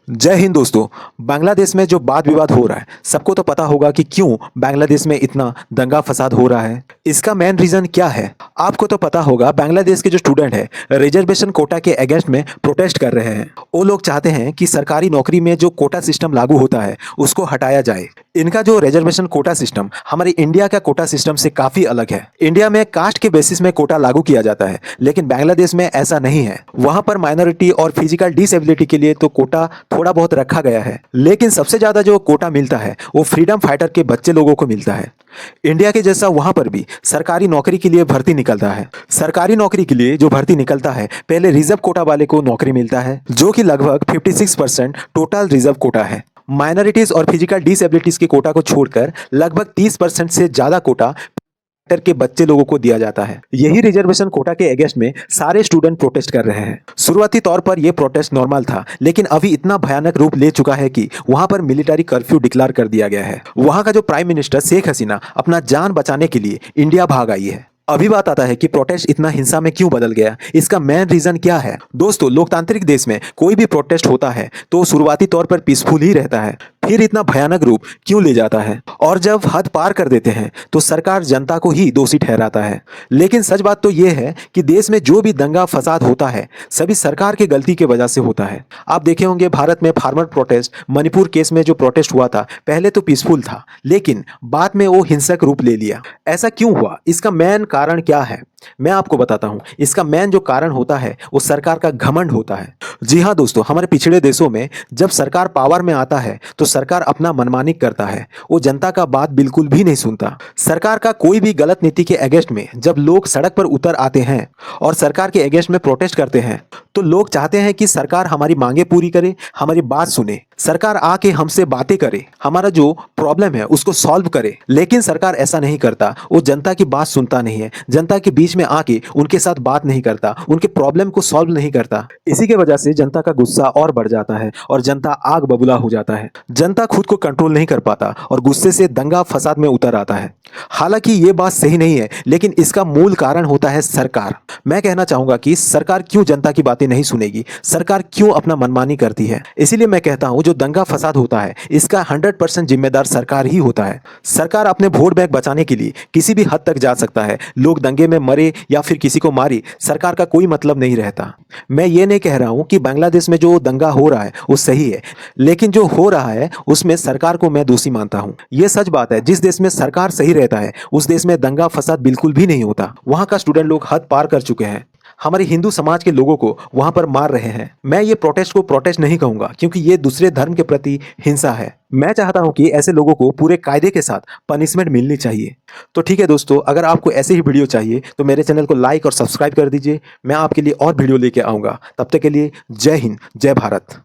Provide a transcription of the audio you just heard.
जय हिंद दोस्तों। बांग्लादेश में जो वाद विवाद हो रहा है, सबको तो पता होगा कि क्यों बांग्लादेश में इतना दंगा फसाद हो रहा है। इसका मेन रीजन क्या है आपको तो पता होगा। बांग्लादेश के जो स्टूडेंट है रिजर्वेशन कोटा के अगेंस्ट में प्रोटेस्ट कर रहे हैं। वो लोग चाहते हैं कि सरकारी नौकरी में जो कोटा सिस्टम लागू होता है उसको हटाया जाए। इनका जो रिजर्वेशन कोटा सिस्टम हमारे इंडिया का कोटा सिस्टम से काफी अलग है। इंडिया में कास्ट के बेसिस में कोटा लागू किया जाता है, लेकिन बांग्लादेश में ऐसा नहीं है। वहां पर माइनॉरिटी और फिजिकल डिसेबिलिटी के लिए तो कोटा थोड़ा बहुत रखा गया है, लेकिन सबसे ज्यादा जो कोटा मिलता है वो फ्रीडम फाइटर के बच्चे लोगों को मिलता है। इंडिया के जैसा वहां पर भी सरकारी नौकरी के लिए भर्ती निकलता है। सरकारी नौकरी के लिए जो भर्ती निकलता है, पहले रिजर्व कोटा वाले को नौकरी मिलता है, जो कि लगभग 56% टोटल रिजर्व कोटा है। माइनॉरिटीज और फिजिकल डिसेबिलिटीज के कोटा को छोड़कर लगभग 30% से ज्यादा कोटा के बच्चे लोगों को दिया जाता है। यही रिजर्वेशन कोटा के अगेंस्ट में सारे स्टूडेंट प्रोटेस्ट कर रहे हैं। शुरुआती तौर पर यह प्रोटेस्ट नॉर्मल था, लेकिन अभी इतना भयानक रूप ले चुका है कि वहां पर मिलिट्री कर्फ्यू डिक्लेयर कर दिया गया है। वहां का जो प्राइम मिनिस्टर शेख हसीना अपना जान बचाने के लिए इंडिया भाग आई है। अभी बात आता है कि प्रोटेस्ट इतना हिंसा में क्यों बदल गया, इसका मेन रीजन क्या है। दोस्तों, लोकतांत्रिक देश में कोई भी प्रोटेस्ट होता है तो शुरुआती तौर पर पीसफुल ही रहता है, फिर इतना भयानक रूप क्यों ले जाता है, और जब हद पार कर देते हैं तो सरकार जनता को ही दोषी ठहराता है। लेकिन सच बात तो यह है कि देश में जो भी दंगा फसाद होता है सभी सरकार की गलती की वजह से होता है। आप देखे होंगे भारत में फार्मर प्रोटेस्ट, मणिपुर केस में जो प्रोटेस्ट हुआ था, पहले तो पीसफुल था, लेकिन बाद में वो हिंसक रूप ले लिया। ऐसा क्यों हुआ, इसका मेन कारण क्या है, मैं आपको बताता हूं। इसका मेन जो कारण होता है वो सरकार का घमंड होता है। जी हाँ दोस्तों, हमारे पिछड़े देशों में जब सरकार पावर में आता है तो सरकार अपना मनमानी करता है, वो जनता का बात बिल्कुल भी नहीं सुनता। सरकार का कोई भी गलत नीति के अगेंस्ट में जब लोग सड़क पर उतर आते हैं और सरकार के अगेंस्ट में प्रोटेस्ट करते हैं तो लोग चाहते हैं कि सरकार हमारी मांगे पूरी करे, हमारी बात सुने, सरकार आके हमसे बातें करे, हमारा जो प्रॉब्लम है उसको सॉल्व करे। लेकिन सरकार ऐसा नहीं करता, वो जनता की बात सुनता नहीं है, जनता के बीच में आके उनके साथ बात नहीं करता, उनके प्रॉब्लम को सॉल्व नहीं करता। इसी के वजह से जनता का गुस्सा और बढ़ जाता है और जनता आग बबूला हो जाता है। जनता खुद को कंट्रोल नहीं कर पाता और गुस्से से दंगा फसाद में उतर आता है। हालांकि ये बात सही नहीं है, लेकिन इसका मूल कारण होता है सरकार। मैं कहना चाहूंगा कि सरकार क्यों जनता की बातें नहीं सुनेगी, सरकार क्यों अपना मनमानी करती है। इसीलिए मैं कहता हूं जो दंगा फसाद होता है इसका 100% जिम्मेदार सरकार ही होता है। सरकार अपने वोट बैंक बचाने के लिए किसी भी हद तक जा सकता है। लोग दंगे में मरे या फिर किसी को मारे, सरकार का कोई मतलब नहीं रहता। मैं ये नहीं कह रहा हूं कि बांग्लादेश में जो दंगा हो रहा है वो सही है, लेकिन जो हो रहा है उसमें सरकार को मैं दोषी मानता हूं। यह सच बात है, जिस देश में सरकार सही रहता है उस देश में दंगा फसाद बिल्कुल भी नहीं होता। वहां का स्टूडेंट लोग हद पार कर चुके हैं, हमारे हिंदू समाज के लोगों को वहां पर मार रहे हैं। मैं ये प्रोटेस्ट को प्रोटेस्ट नहीं कहूंगा, क्योंकि ये दूसरे धर्म के प्रति हिंसा है। मैं चाहता हूं कि ऐसे लोगों को पूरे कायदे के साथ पनिशमेंट मिलनी चाहिए। तो ठीक है दोस्तों, अगर आपको ऐसे ही वीडियो चाहिए तो मेरे चैनल को लाइक और सब्सक्राइब कर दीजिए। मैं आपके लिए और वीडियो लेके आऊंगा। तब तक के लिए जय हिंद, जय भारत।